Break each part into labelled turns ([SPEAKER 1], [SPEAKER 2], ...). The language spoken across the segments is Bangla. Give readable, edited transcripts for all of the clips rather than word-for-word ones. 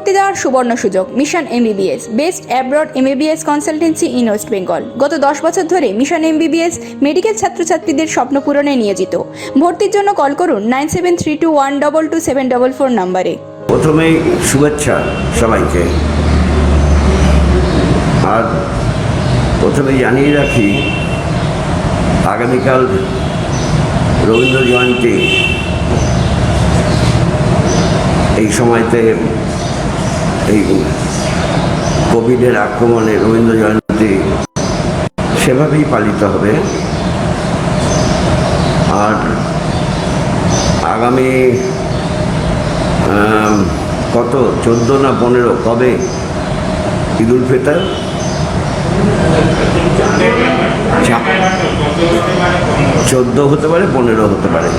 [SPEAKER 1] ভর্তি দেওয়ার সুবর্ণ সুযোগ। Mission MBBS, best abroad MBBS consultancy in West Bengal. গত 10 বছর ধরে মিশন এমবিবিএস মেডিকেল ছাত্রছাত্রীদের স্বপ্ন পূরণে নিয়োজিত। ভর্তির জন্য কল করুন 9732122744 নম্বরে।
[SPEAKER 2] প্রথমেই শুভেচ্ছা সবাইকে। আর প্রথমে জানিয়ে রাখি, আগামীকাল রবীন্দ্র জয়ন্তী। এই সময়তে এই কোভিডের আক্রমণে রবীন্দ্র জয়ন্তী সেভাবেই পালিত হবে। আর আগামী কত 14 না 15 কবে ঈদ উল ফিতর? 14 হতে পারে, 15 হতে পারে।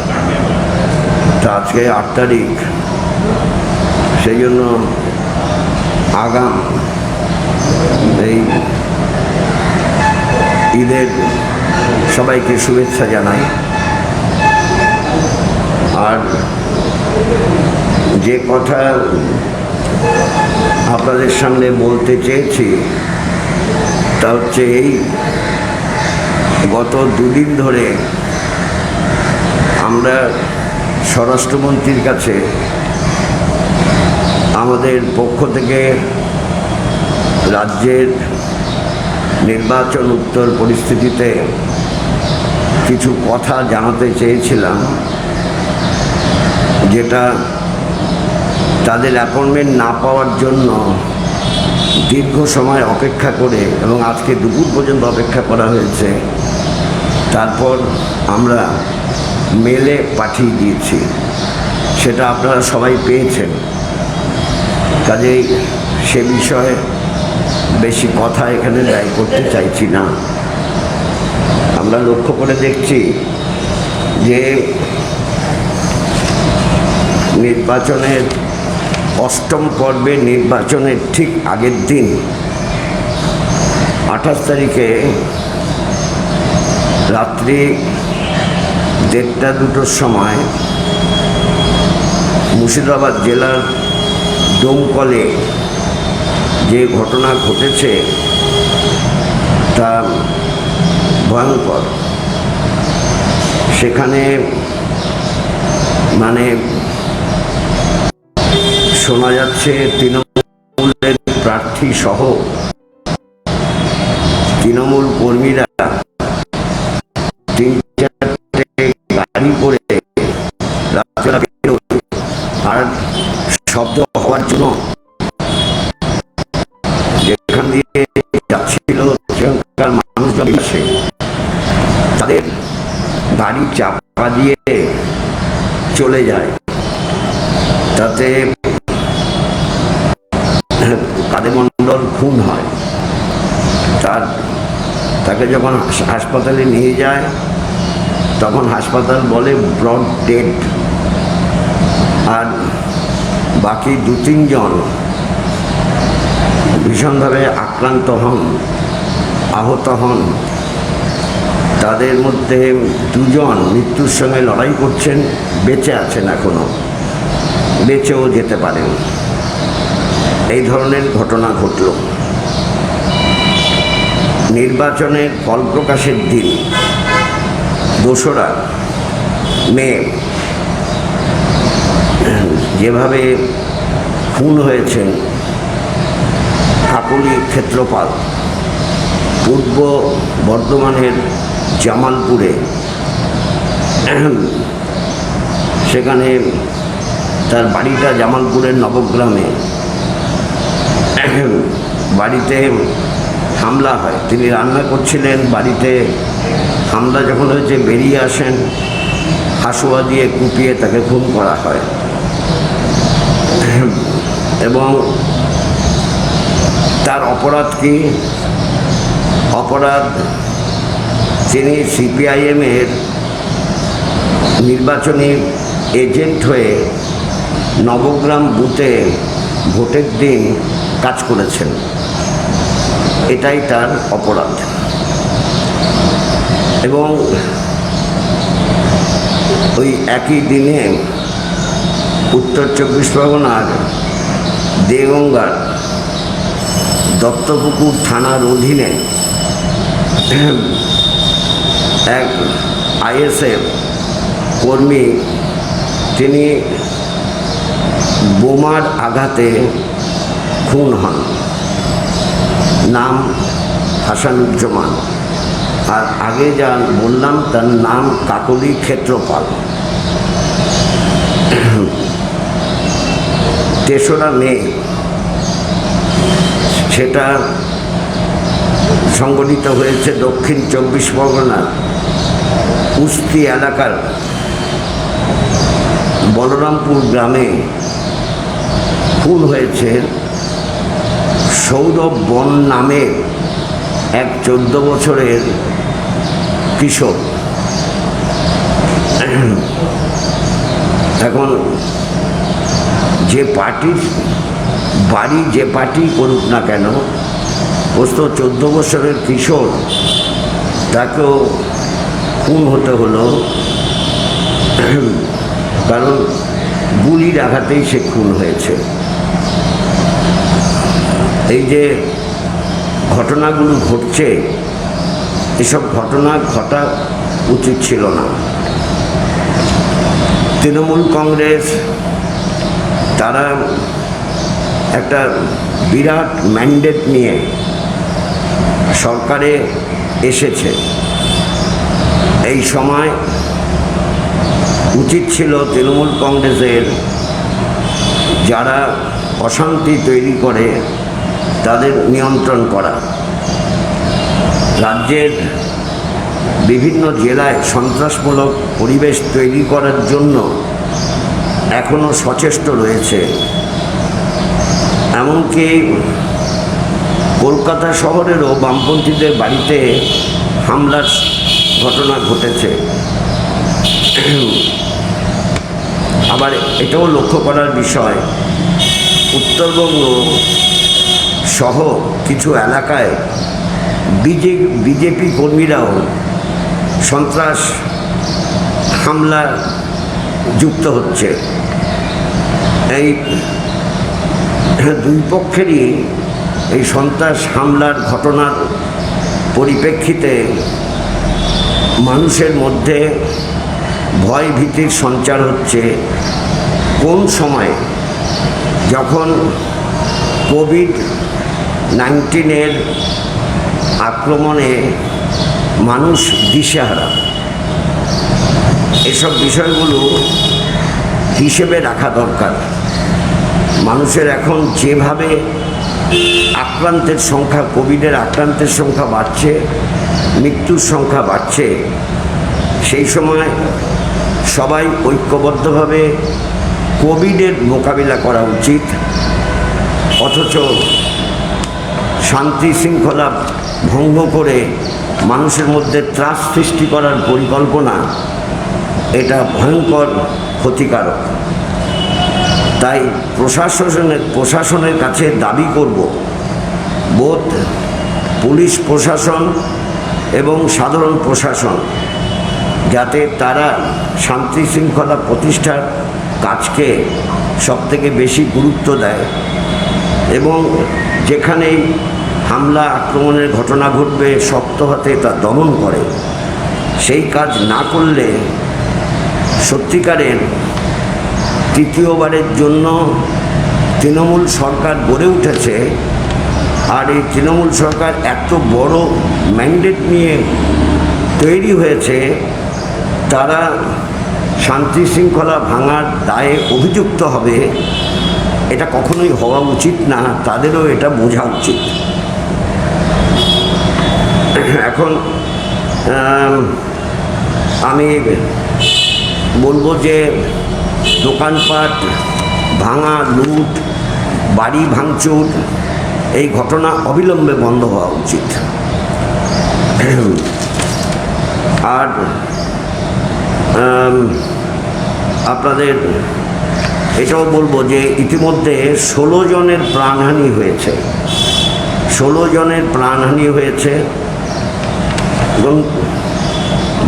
[SPEAKER 2] তা আজকে 8 তারিখ, সেই জন্য আগাম এই ঈদের সবাইকে শুভেচ্ছা জানাই। আর যে কথা আপনাদের সামনে বলতে চেয়েছি তা হচ্ছে এই গত 2 দিন ধরে আমরা স্বরাষ্ট্রমন্ত্রীর কাছে আমাদের পক্ষ থেকে রাজ্যের নির্বাচন উত্তর পরিস্থিতিতে কিছু কথা জানাতে চেয়েছিলাম, যেটা তাদের অ্যাপয়েন্টমেন্ট না পাওয়ার জন্য দীর্ঘ সময় অপেক্ষা করে, এবং আজকে দুপুর পর্যন্ত অপেক্ষা করা হয়েছে। তারপর আমরা মেলে পাঠিয়ে দিয়েছি, সেটা আপনারা সবাই পেয়েছেন। কাজেই সে বিষয়ে বেশি কথা এখানে ব্যয় করতে চাইছি না। আমরা লক্ষ্য করে দেখছি যে নির্বাচনের 8ম পর্বে নির্বাচনের ঠিক আগের দিন 28 তারিখে রাত্রি 1:30-2টোর সময় মুর্শিদাবাদ জেলার ডোমকলে যে ঘটনা ঘটেছে তা ভয়ঙ্কর। সেখানে মানে শোনা যাচ্ছে তৃণমূলের প্রার্থী সহ তৃণমূল কর্মীরা 3-4টে গাড়ি করে আর শব্দ হওয়ার জন্য যেখান দিয়ে যাচ্ছিল সেখানকার মানুষজন এসে তাদের গাড়ি চাপা দিয়ে চলে যায়। তাতে কাদের মণ্ডল খুন হয়। তাকে যখন হাসপাতালে নিয়ে যায় তখন হাসপাতাল বলে ব্রড ডেড। আর বাকি 2-3 জন ভীষণভাবে আক্রান্ত হন, আহত হন। তাদের মধ্যে 2 জন মৃত্যুর সঙ্গে লড়াই করছেন, বেঁচে আছেন, এখনো বেঁচেও যেতে পারেন। এই ধরনের ঘটনা ঘটল। নির্বাচনের ফল প্রকাশের দিন 2রা মে যেভাবে খুন হয়েছেন কাকলি ক্ষেত্রপাল পূর্ব বর্ধমানের জামালপুরে, সেখানে তার বাড়িটা জামালপুরের নবগ্রামে, বাড়িতে হামলা হয়। তিনি রান্না করছিলেন, বাড়িতে হামলা যখন হয়েছে বেরিয়ে আসেন, হাসুয়া দিয়ে কুপিয়ে তাকে খুন করা হয়। এবং তার অপরাধ কি? অপরাধ তিনি সিপিআইএমের নির্বাচনী এজেন্ট হয়ে নবগ্রাম বুথে ভোটের দিন কাজ করেছেন। এটাই তার অপরাধ। এবং ওই একই দিনে উত্তর 24 পরগনার দেগঙ্গার দত্তপুকুর থানার অধীনে এক আইএসএফ কর্মী, তিনি বোমার আঘাতে খুন হন। নাম হাসানুজ্জামান, আর আগে যা বললাম তার নাম কাকলি ক্ষেত্রপাল। 3রা মে সেটা সংগঠিত হয়েছে দক্ষিণ 24 পরগনার উস্তি এলাকার বলরামপুর গ্রামে। খুন হয়েছে সৌরভ বন নামে এক 14 বছরের কিশোর। এখন যে পার্টির বাড়ি যে পার্টি করুক না কেন, ও তো 14 বছরের কিশোর, তাকেও খুন হতে হলো, কারণ গুলির আঘাতেই সে খুন হয়েছে। এই যে ঘটনাগুলো ঘটছে, এসব ঘটনা ঘটা উচিত ছিল না। তৃণমূল কংগ্রেস তারা একটা বিরাট ম্যান্ডেট নিয়ে সরকারে এসেছে। এই সময় উচিত ছিল তৃণমূল কংগ্রেসের যারা অশান্তি তৈরি করে তাদের নিয়ন্ত্রণ করা। রাজ্যের বিভিন্ন জেলায় সন্ত্রাসমূলক পরিবেশ তৈরি করার জন্য এখনও সচেষ্ট রয়েছে। এমনকি কলকাতা শহরেরও বামপন্থীদের বাড়িতে হামলার ঘটনা ঘটেছে। আবার এটাও লক্ষ্য করার বিষয়, উত্তরবঙ্গ সহ কিছু এলাকায় বিজেপি কর্মীরাও সন্ত্রাস হামলা যুক্ত হচ্ছে। এই দুই পক্ষেরই এই সন্ত্রাস হামলার ঘটনার পরিপ্রেক্ষিতে মানুষের মধ্যে ভয় ভীতির সঞ্চার হচ্ছে। কোন সময়ে যখন কোভিড-19 আক্রমণে মানুষ দিশেহারা, এসব বিষয়গুলো হিসেবে রাখা দরকার। মানুষের এখন যেভাবে আক্রান্তের সংখ্যা, কোভিডের আক্রান্তের সংখ্যা বাড়ছে, মৃত্যুর সংখ্যা বাড়ছে, সেই সময় সবাই ঐক্যবদ্ধভাবে কোভিডের মোকাবিলা করা উচিত। অথচ শান্তি শৃঙ্খলা ভঙ্গ করে মানুষের মধ্যে ত্রাস সৃষ্টি করার পরিকল্পনা, এটা ভয়ঙ্কর ক্ষতিকারক। তাই প্রশাসনের কাছে দাবি করব, বোধ পুলিশ প্রশাসন এবং সাধারণ প্রশাসন, যাতে তারা শান্তি শৃঙ্খলা প্রতিষ্ঠার কাজকে সবথেকে বেশি গুরুত্ব দেয় এবং যেখানেই হামলা আক্রমণের ঘটনা ঘটবে শক্ত হাতে তা দমন করে। সেই কাজ না করলে সত্যিকারের তৃতীয়বারের জন্য তৃণমূল সরকার গড়ে উঠেছে, আর এই তৃণমূল সরকার এত বড় ম্যান্ডেট নিয়ে তৈরি হয়েছে, তারা শান্তি শৃঙ্খলা ভাঙার দায়ে অভিযুক্ত হবে। এটা কখনোই হওয়া উচিত না, তাদেরও এটা বোঝা উচিত। এখন আমি বলবো যে দোকানপাট ভাঙা, লুট, বাড়ি ভাঙচুর, এই ঘটনা অবিলম্বে বন্ধ হওয়া উচিত। আর আপনাদের এটাও বলবো যে ইতিমধ্যে 16 জনের প্রাণহানি হয়েছে। 16 জনের প্রাণহানি হয়েছে এবং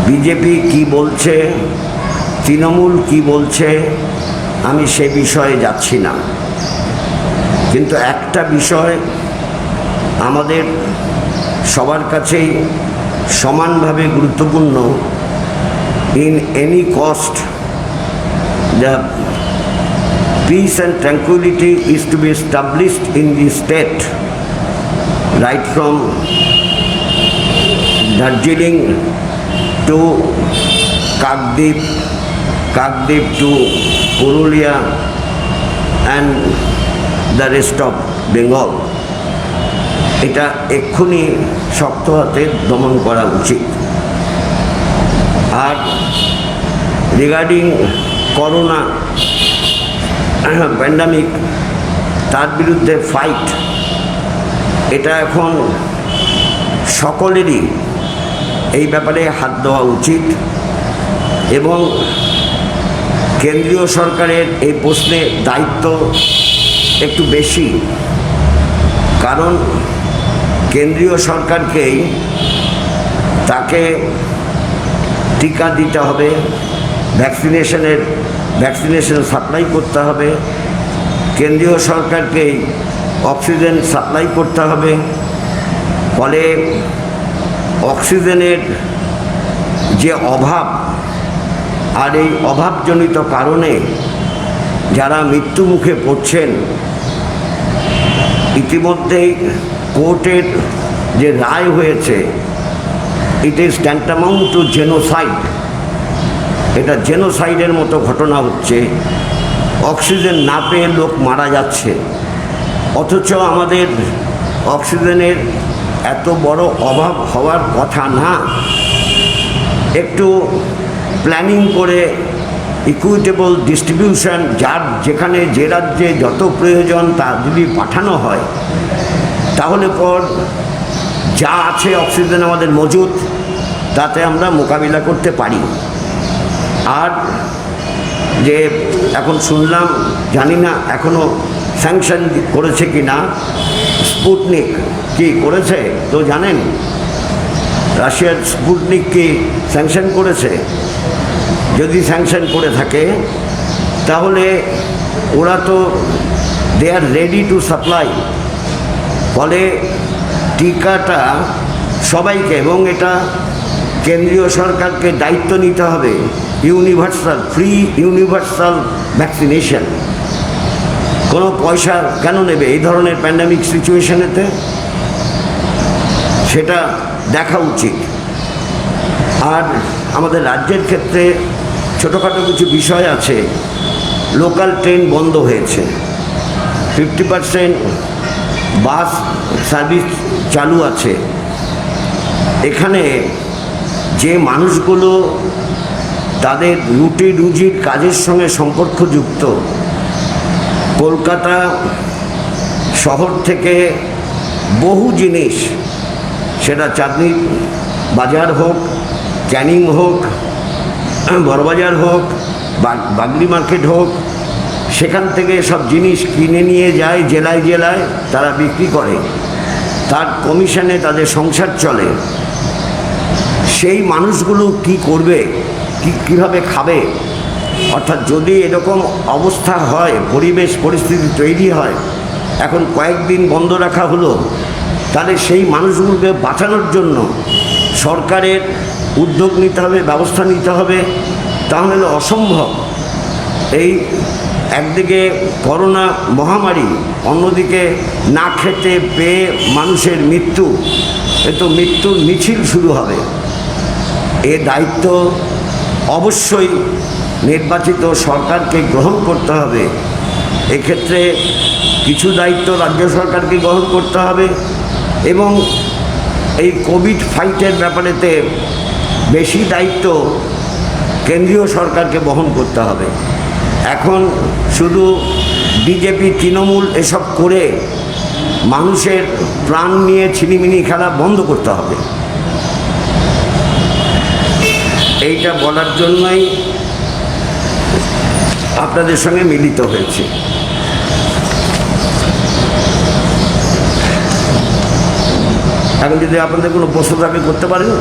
[SPEAKER 2] বিজেপি কি বলছে, তৃণমূল কি বলছে, আমি সে বিষয়ে যাচ্ছি না। কিন্তু একটা বিষয় আমাদের সবার কাছেই সমানভাবে গুরুত্বপূর্ণ। In any cost the peace and tranquility is to be established in the state, right from Darjeeling to Kakdip to Purulia and the rest of Bengal. এটা এক্ষুনি শক্ত হাতে দমন করা উচিত। আর রিগার্ডিং করোনা প্যান্ডামিক, তার বিরুদ্ধে ফাইট, এটা এখন সকলেরই এই ব্যাপারে হাত দেওয়া উচিত। এবং কেন্দ্রীয় সরকারের এই প্রশ্নে দায়িত্ব একটু বেশি, কারণ কেন্দ্রীয় সরকারকেই তাকে টিকা দিতে হবে, ভ্যাকসিনেশন সাপ্লাই করতে হবে, কেন্দ্রীয় সরকারকেই অক্সিজেন সাপ্লাই করতে হবে। ফলে অক্সিজেনের যে অভাব, আর এই অভাবজনিত কারণে যারা মৃত্যুমুখে পড়ছেন, ইতিমধ্যেই কোর্টের যে রায় হয়েছে, it is tantamount to genocide. এটা জেনোসাইডের মতো ঘটনা হচ্ছে। অক্সিজেন না পেয়ে লোক মারা যাচ্ছে, অথচ আমাদের অক্সিজেনের এত বড় অভাব হওয়ার কথা না। একটু প্ল্যানিং করে ইকুইটেবল ডিস্ট্রিবিউশন, যার যেখানে যে রাজ্যে যত প্রয়োজন তা যদি পাঠানো হয়, তাহলে পর যা আছে অক্সিজেন আমাদের মজুদ, তাতে আমরা মোকাবিলা করতে পারি। আর যে এখন শুনলাম, জানি না এখনও স্যাংশন করেছে কি না, স্পুটনিক কি করেছে তো জানেন? রাশিয়ার স্পুটনিক কি স্যাংশন করেছে? যদি স্যাংশন করে থাকে তাহলে ওরা তো দে আর রেডি টু সাপ্লাই। ফলে টিকাটা সবাইকে, এবং এটা কেন্দ্রীয় সরকারকে দায়িত্ব নিতে হবে, ইউনিভার্সাল, ফ্রি ইউনিভার্সাল ভ্যাকসিনেশন। কোনো পয়সা কেন নেবে এই ধরনের প্যান্ডামিক সিচুয়েশনেতে? সেটা দেখা উচিত। আর আমাদের রাজ্যের ক্ষেত্রে ছোটোখাটো কিছু বিষয় আছে। লোকাল ট্রেন বন্ধ হয়েছে, 50% বাস সার্ভিস চালু আছে। এখানে যে মানুষগুলো তাদের রুটি রুজির কাজের সঙ্গে সম্পর্কযুক্ত, কলকাতা শহর থেকে বহু জিনিস, সেটা চাঁদনি বাজার হোক, ক্যানিং হোক, বড়বাজার হোক, বাগলি মার্কেট হোক, সেখান থেকে সব জিনিস কিনে নিয়ে যায় জেলায় জেলায়, তারা বিক্রি করে, তার কমিশনে তাদের সংসার চলে। সেই মানুষগুলো কি করবে, কীভাবে খাবে? অর্থাৎ যদি এরকম অবস্থা হয়, পরিবেশ পরিস্থিতি তৈরি হয়, এখন কয়েকদিন বন্ধ রাখা হলো, তাহলে সেই মানুষগুলোকে বাঁচানোর জন্য সরকারের উদ্যোগ নিতে হবে, ব্যবস্থা নিতে হবে। তাহলে অসম্ভব। এই একদিকে করোনা মহামারী, অন্যদিকে না খেতে পেয়ে মানুষের মৃত্যু, এ তো মৃত্যুর মিছিল শুরু হবে। এ দায়িত্ব অবশ্যই নির্বাচিত সরকারকে গ্রহণ করতে হবে। এক্ষেত্রে কিছু দায়িত্ব রাজ্য সরকারকে গ্রহণ করতে হবে, এবং এই কোভিড ফাইটের ব্যাপারেতে বেশি দায়িত্ব কেন্দ্রীয় সরকারকে বহন করতে হবে। এখন শুধু বিজেপি, তৃণমূল এসব করে মানুষের প্রাণ নিয়ে ছিনিমিনি খেলা বন্ধ করতে হবে। এইটা বলার জন্যই আপনাদের সঙ্গে মিলিত হয়েছে। এখন যদি আপনাদের কোনো প্রশ্ন থাকে করতে পারেন।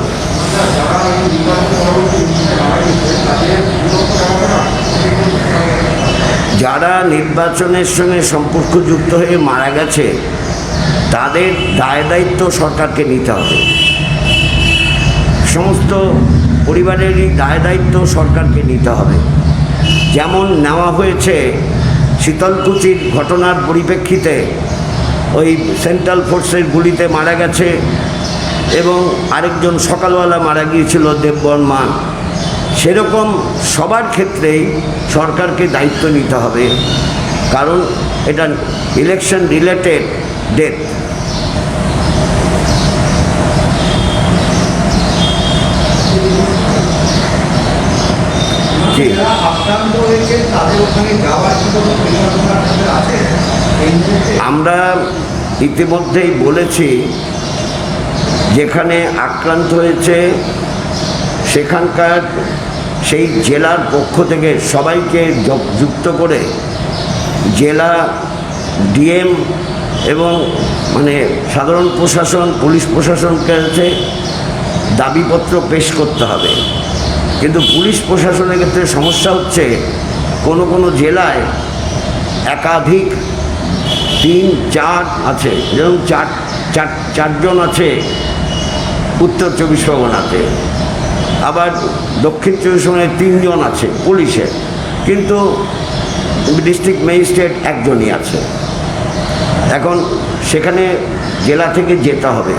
[SPEAKER 2] যারা নির্বাচনের সঙ্গে সম্পর্কযুক্ত হয়ে মারা গেছে তাদের দায় দায়িত্ব সরকারকে নিতে হবে। সমস্ত পরিবারেরই দায় দায়িত্ব সরকারকে নিতে হবে। যেমন নেওয়া হয়েছে শীতলকুচির ঘটনার পরিপ্রেক্ষিতে, ওই সেন্ট্রাল ফোর্সের গুলিতে মারা গেছে এবং আরেকজন সকালবেলা মারা গিয়েছিল দেববর্মা, সেরকম সবার ক্ষেত্রেই সরকারকে দায়িত্ব নিতে হবে, কারণ এটা ইলেকশন রিলেটেড ডেথ। আমরা ইতিমধ্যেই বলেছি, যেখানে আক্রান্ত হয়েছে সেখানকার সেই জেলার পক্ষ থেকে সবাইকে যুক্ত করে জেলা ডিএম এবং সাধারণ প্রশাসন, পুলিশ প্রশাসনকে কাছে দাবিপত্র পেশ করতে হবে। কিন্তু পুলিশ প্রশাসনের ক্ষেত্রে সমস্যা হচ্ছে, কোনো কোনো জেলায় একাধিক 3-4 আছে, যেমন চারজন আছে উত্তর 24 পরগনাতে, আবার দক্ষিণ 24 পরগনায় 3 জন আছে পুলিশের, কিন্তু ডিস্ট্রিক্ট ম্যাজিস্ট্রেট একজনই আছে। এখন সেখানে জেলা থেকে যেতে হবে,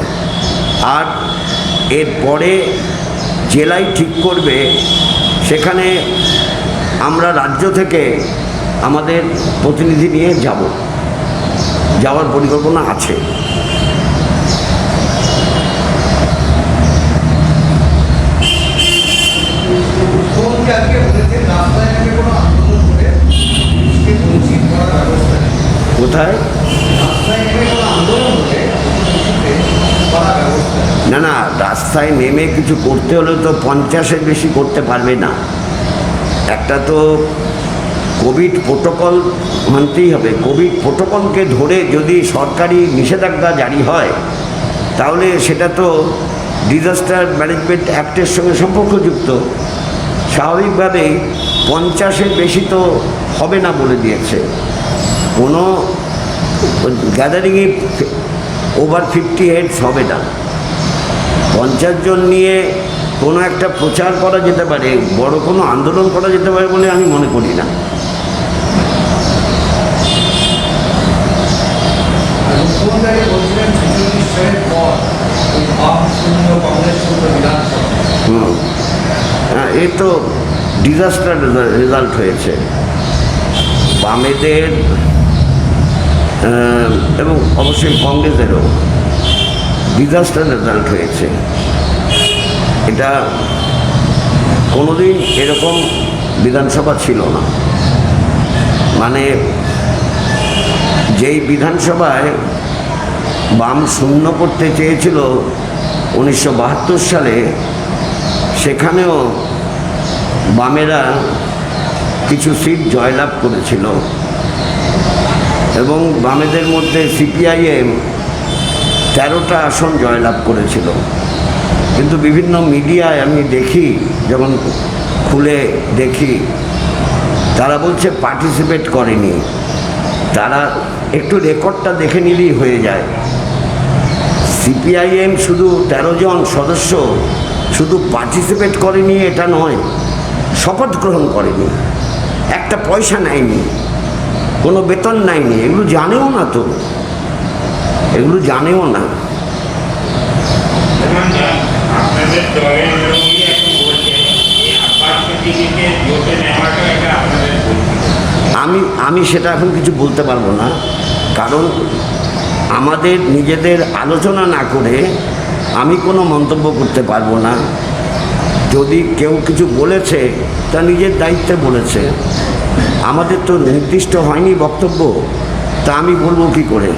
[SPEAKER 2] আর এরপরে জেলাই ঠিক করবে। সেখানে আমরা রাজ্য থেকে আমাদের প্রতিনিধি নিয়ে যাওয়ার পরিকল্পনা আছে। কোথায়? না, রাস্তায় নেমে কিছু করতে হলে তো 50-এর বেশি করতে পারবে না। একটা তো কোভিড প্রোটোকল মানতেই হবে। কোভিড প্রোটোকলকে ধরে যদি সরকারি নিষেধাজ্ঞা জারি হয়, তাহলে সেটা তো ডিজাস্টার ম্যানেজমেন্ট অ্যাক্টের সঙ্গে সম্পর্কযুক্ত। স্বাভাবিকভাবেই 50-এর বেশি তো হবে না বলে দিয়েছে। কোনো গ্যাদারিংয়ে ওভার 50 হেডস হবে না। 50 জন নিয়ে কোনো একটা প্রচার করা যেতে পারে, বড় কোনো আন্দোলন করা যেতে পারে বলে আমি মনে করি না। এই তো ডিজাস্টার রেজাল্ট হয়েছে বামেদের এবং অবশ্যই কংগ্রেসেরও ডিজাস্টার রেজাল্ট হয়েছে। এটা কোনোদিন এরকম বিধানসভা ছিল না। যেই বিধানসভায় বাম শূন্য করতে চেয়েছিল 1972 সালে, সেখানেও বামেরা কিছু সিট জয়লাভ করেছিল এবং বামেদের মধ্যে সিপিআইএম 13টা আসন জয়লাভ করেছিল। কিন্তু বিভিন্ন মিডিয়ায় আমি দেখি, যখন খুলে দেখি, তারা বলছে পার্টিসিপেট করেনি। তারা একটু রেকর্ডটা দেখে নিলেই হয়ে যায়। সিপিআইএম শুধু 13 জন সদস্য শুধু পার্টিসিপেট করেনি এটা নয়, শপথ গ্রহণ করেনি, একটা পয়সা নেয়নি, কোনো বেতন নেয়নি। এগুলো জানেও না, তো এগুলো জানেও না। আমি সেটা এখন কিছু বলতে পারবো না, কারণ আমাদের নিজেদের আলোচনা না করে আমি কোনো মন্তব্য করতে পারবো না। যদি কেউ কিছু বলেছে তা নিজের দায়িত্বে বলেছে, আমাদের তো নির্দিষ্ট হয়নি বক্তব্য, তা আমি বলবো কি করে?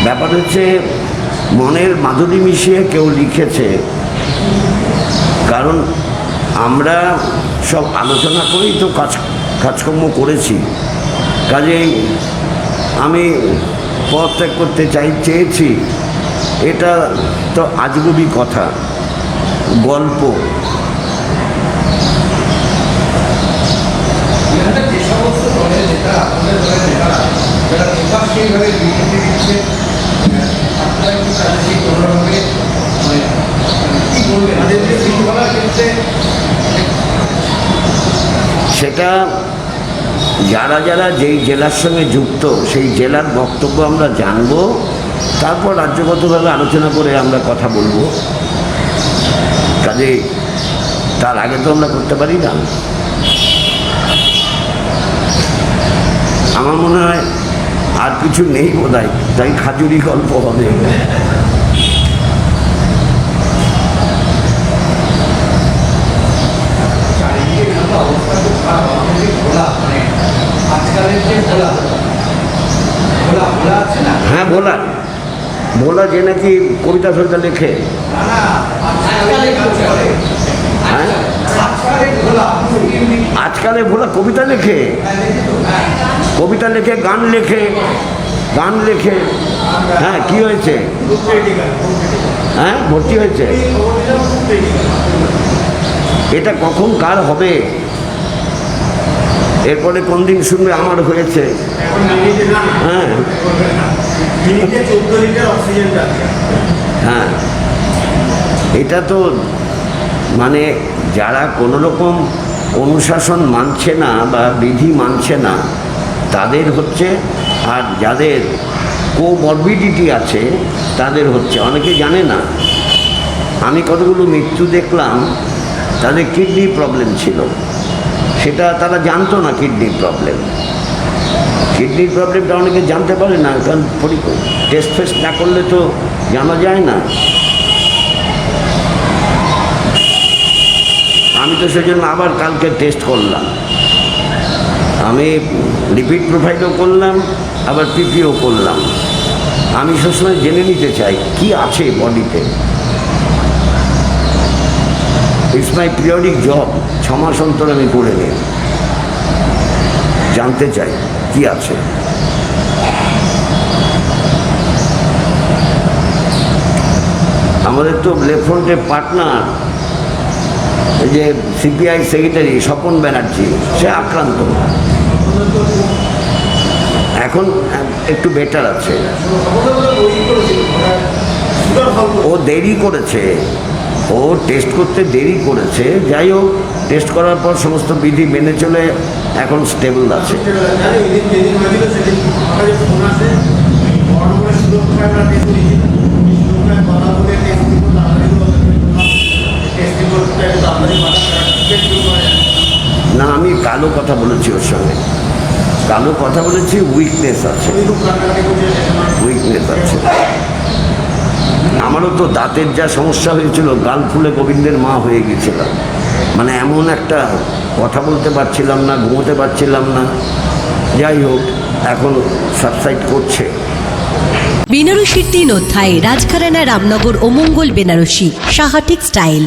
[SPEAKER 2] ব্যাপার হচ্ছে মনের মাধুরী মিশিয়ে কেউ লিখেছে, কারণ আমরা সব আলোচনা করেই তো কাজকর্ম করেছি। কাজেই আমি পদত্যাগ করতে চেয়েছি, এটা তো আজগুবি কথা, গল্প।
[SPEAKER 3] যে সমস্ত দলের নেতারা, আপনাদের দলের নেতারা যারা নির্বাচনীভাবে বিজেপি দিচ্ছে, আপনারা কি তাদের সেই কোনোভাবে কী বলবেন তাদের যে শৃঙ্খলার ক্ষেত্রে?
[SPEAKER 2] সেটা যারা যারা যেই জেলার সঙ্গে যুক্ত সেই জেলার বক্তব্য আমরা জানব, তারপর রাজ্যগতভাবে আলোচনা করে আমরা কথা বলবো। কাজে তার আগে তো আমরা করতে পারি না। আমার মনে হয় আর কিছু নেই বোধহয়, তাই খাজুরি গল্প হবে।
[SPEAKER 3] চারিদিকে কিন্তু অবস্থা খুব খারাপ। আমাদের যে ভোলা, মানে আজকালের যে ভোলা আছে না?
[SPEAKER 2] হ্যাঁ, ভোলা যে নাকি কবিতা ফবিতা লেখে।
[SPEAKER 3] না না, আজকালের কাজ করে।
[SPEAKER 2] হ্যাঁ,
[SPEAKER 3] আজকালের ভোলা
[SPEAKER 2] আজকালে ভোলা কবিতা লেখে, কবিতা লেখে, গান লেখে। হ্যাঁ, কি হয়েছে? হ্যাঁ, ভর্তি হয়েছে। এটা কখন কার হবে? এরপরে কোন দিন শুনবে আমার হয়েছে? হ্যাঁ হ্যাঁ, এটা তো মানে যারা কোনো রকম অনুশাসন মানছে না বা বিধি মানছে না তাদের হচ্ছে, আর যাদের কোমরবিডিটি আছে তাদের হচ্ছে। অনেকে জানে না, আমি কতগুলো মৃত্যু দেখলাম, তাদের কিডনির প্রবলেম ছিল, সেটা তারা জানতো না। কিডনির প্রবলেমটা অনেকে জানতে পারে না, কারণ টেস্ট না করলে তো জানা যায় না। আমি তো সেজন্য আবার কালকে টেস্ট করলাম, আমি লিপিড প্রোফাইলও করলাম, আবার পিপিও করলাম। আমি সবসময় জেনে নিতে চাই কি আছে বডিতে। ইটস মাই পিরিয়ডিক জব, 6 মাস অন্তর আমি করে নিই, জানতে চাই কি আছে। আমাদের তো লেফট ফ্রন্টের পার্টনার, এই যে সিপিআই সেক্রেটারি স্বপন ব্যানার্জি, সে আক্রান্ত। এখন একটু বেটার আছে। ও দেরি করেছে, ও টেস্ট করতে দেরি করেছে। যাই হোক, টেস্ট করার পর সমস্ত বিধি মেনে চলে এখন স্টেবল আছে। না, আমি কালো কথা বলেছি ওর সঙ্গে, কালো কথা বলেছি। উইকনেস আছে। আমারও তো দাঁতের যা সমস্যা হয়েছিল, গাল ফুলে গোবিন্দের মা হয়ে গেছিল। মানে এমন একটা কথা বলতে পারছিলাম না, ঘুমোতে পারছিলাম না। যাই হোক, এখন সাবসাইড করছে।
[SPEAKER 4] বেনারসির 3 অধ্যায়, রাজঘরানা, রামনগর ও মঙ্গল বেনারসি, সাহা টেক্সটাইল।